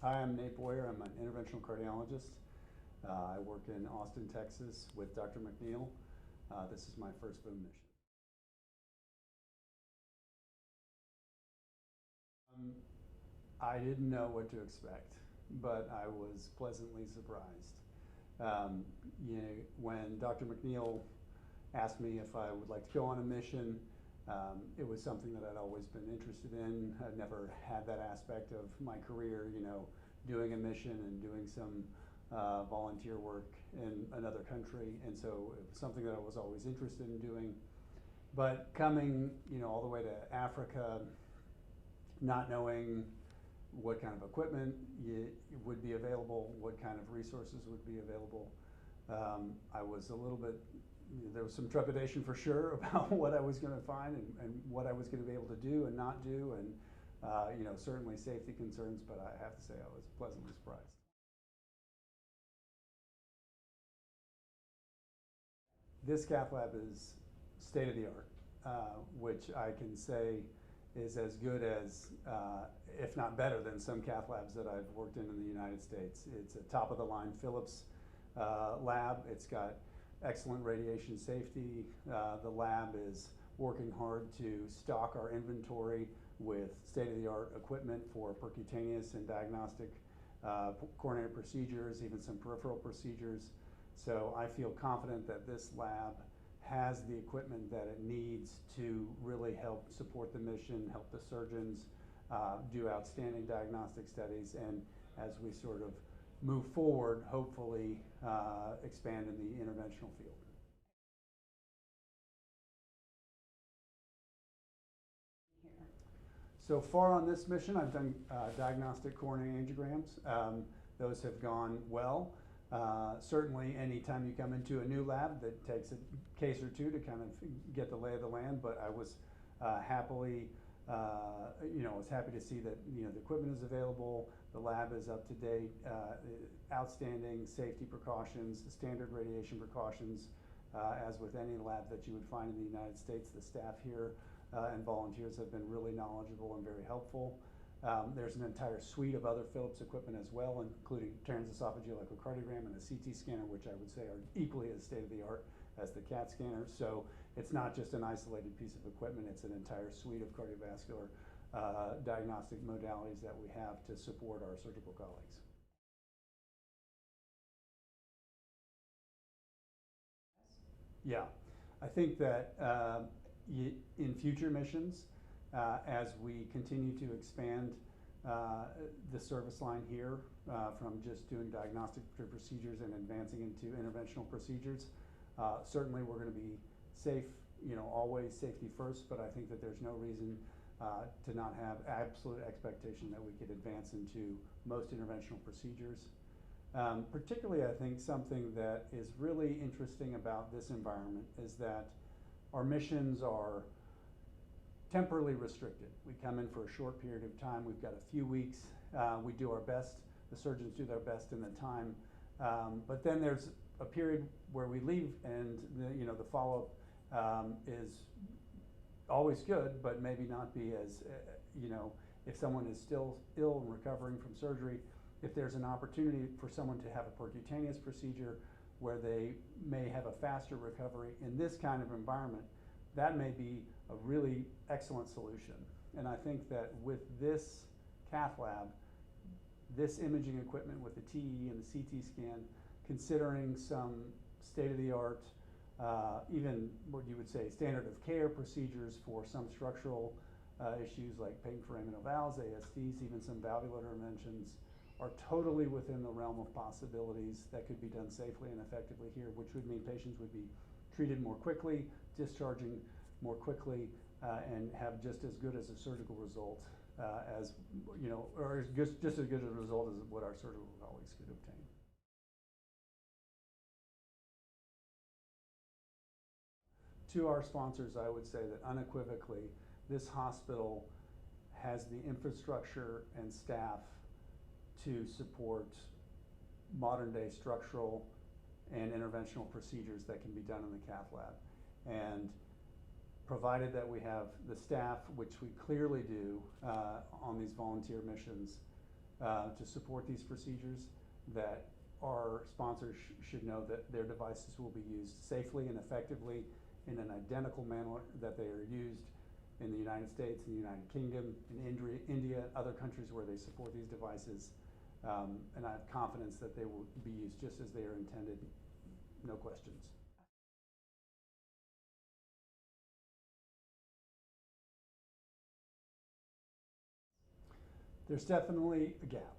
Hi, I'm Nate Boyer. I'm an interventional cardiologist. I work in Austin, Texas with Dr. McNeil. This is my first VOOM mission. I didn't know what to expect, but I was pleasantly surprised. Um, when Dr. McNeil asked me if I would like to go on a mission, it was something that I'd always been interested in. I'd never had that aspect of my career, doing a mission and doing some volunteer work in another country, and so it was something that I was always interested in doing. But coming, all the way to Africa, not knowing what kind of equipment would be available, what kind of resources would be available, I was a little bit, there was some trepidation for sure about what I was going to find and what I was going to be able to do and not do, and certainly safety concerns, but I have to say I was pleasantly surprised. This cath lab is state of the art, which I can say is as good as, if not better than some cath labs that I've worked in the United States. It's a top of the line Philips lab. It's got excellent radiation safety. The lab is working hard to stock our inventory with state-of-the-art equipment for percutaneous and diagnostic coronary procedures, even some peripheral procedures. So I feel confident that this lab has the equipment that it needs to really help support the mission, help the surgeons do outstanding diagnostic studies, and as we sort of move forward, hopefully expand in the interventional field. So far on this mission, I've done diagnostic coronary angiograms. Those have gone well. Certainly, anytime you come into a new lab, that takes a case or two to kind of get the lay of the land. But I was happy to see that the equipment is available, the lab is up to date, outstanding safety precautions, standard radiation precautions, as with any lab that you would find in the United States. The staff here and volunteers have been really knowledgeable and very helpful. There's an entire suite of other Philips equipment as well, including transesophageal echocardiogram and a CT scanner, which I would say are equally as state-of-the-art as the CAT scanner. So it's not just an isolated piece of equipment, it's an entire suite of cardiovascular diagnostic modalities that we have to support our surgical colleagues. Yeah, I think that in future missions, as we continue to expand the service line here from just doing diagnostic procedures and advancing into interventional procedures, certainly we're going to be safe, always safety first, but I think that there's no reason to not have absolute expectation that we could advance into most interventional procedures. Particularly, I think something that is really interesting about this environment is that our missions are temporarily restricted. We come in for a short period of time. We've got a few weeks. We do our best. The surgeons do their best in the time. But then there's a period where we leave, and the follow-up is always good, but maybe not be as, if someone is still ill and recovering from surgery, if there's an opportunity for someone to have a percutaneous procedure where they may have a faster recovery in this kind of environment, that may be a really excellent solution. And I think that with this cath lab, this imaging equipment with the TE and the CT scan, considering some state-of-the-art, even what you would say standard of care procedures for some structural issues like patent foraminal valves, ASDs, even some valvular interventions, are totally within the realm of possibilities that could be done safely and effectively here, which would mean patients would be treated more quickly, discharging more quickly, and have just as good as a surgical result as, or just as good a result as what our surgical colleagues could obtain. To our sponsors, I would say that unequivocally, this hospital has the infrastructure and staff to support modern day structural and interventional procedures that can be done in the cath lab. And provided that we have the staff, which we clearly do on these volunteer missions, to support these procedures, that our sponsors should know that their devices will be used safely and effectively in an identical manner that they are used in the United States, in the United Kingdom, in India, other countries where they support these devices. And I have confidence that they will be used just as they are intended, no questions. There's definitely a gap.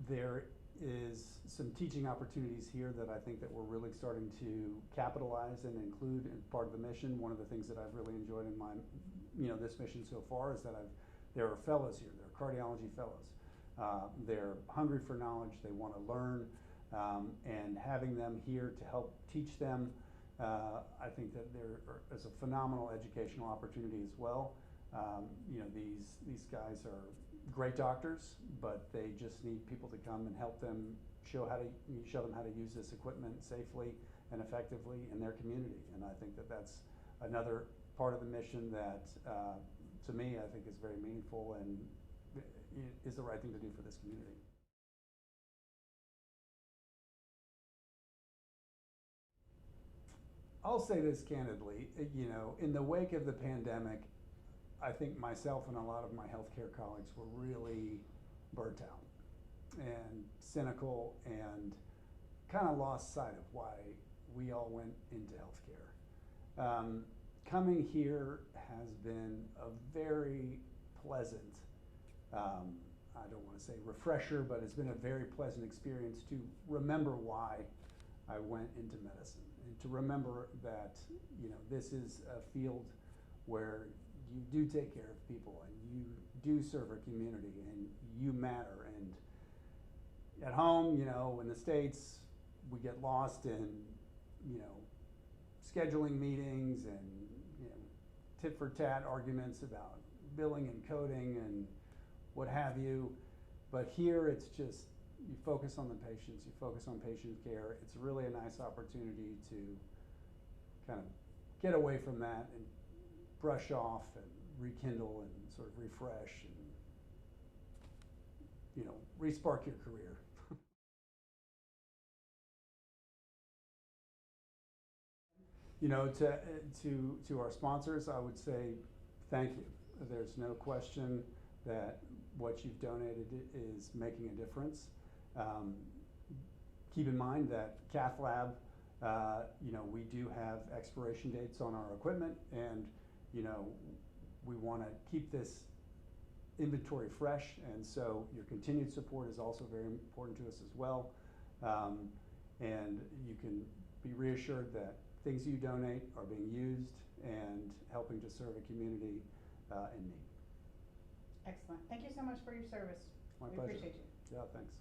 There is some teaching opportunities here that I think that we're really starting to capitalize and include in part of the mission. One of the things that I've really enjoyed in my, this mission so far is that there are fellows here. There are cardiology fellows. They're hungry for knowledge. They want to learn, and having them here to help teach them, I think that there is a phenomenal educational opportunity as well. These guys are great doctors, but they just need people to come and help them show them how to use this equipment safely and effectively in their community. And I think that that's another part of the mission that, to me, I think is very meaningful and is the right thing to do for this community. I'll say this candidly, in the wake of the pandemic, I think myself and a lot of my healthcare colleagues were really burnt out and cynical and kind of lost sight of why we all went into healthcare. Coming here has been a very pleasant, I don't want to say refresher, but it's been a very pleasant experience to remember why I went into medicine and to remember that, this is a field where you do take care of people and you do serve a community and you matter. And at home, in the States, we get lost in, scheduling meetings and, tit for tat arguments about billing and coding and what have you. But here it's just, you focus on the patients, you focus on patient care. It's really a nice opportunity to kind of get away from that and brush off and rekindle and sort of refresh and, re-spark your career. To our sponsors, I would say thank you. There's no question that what you've donated is making a difference. Keep in mind that Cath Lab, we do have expiration dates on our equipment, and we want to keep this inventory fresh, and so your continued support is also very important to us as well. And you can be reassured that things you donate are being used and helping to serve a community in need. Excellent. Thank you so much for your service. My we pleasure. Appreciate you. Yeah, thanks.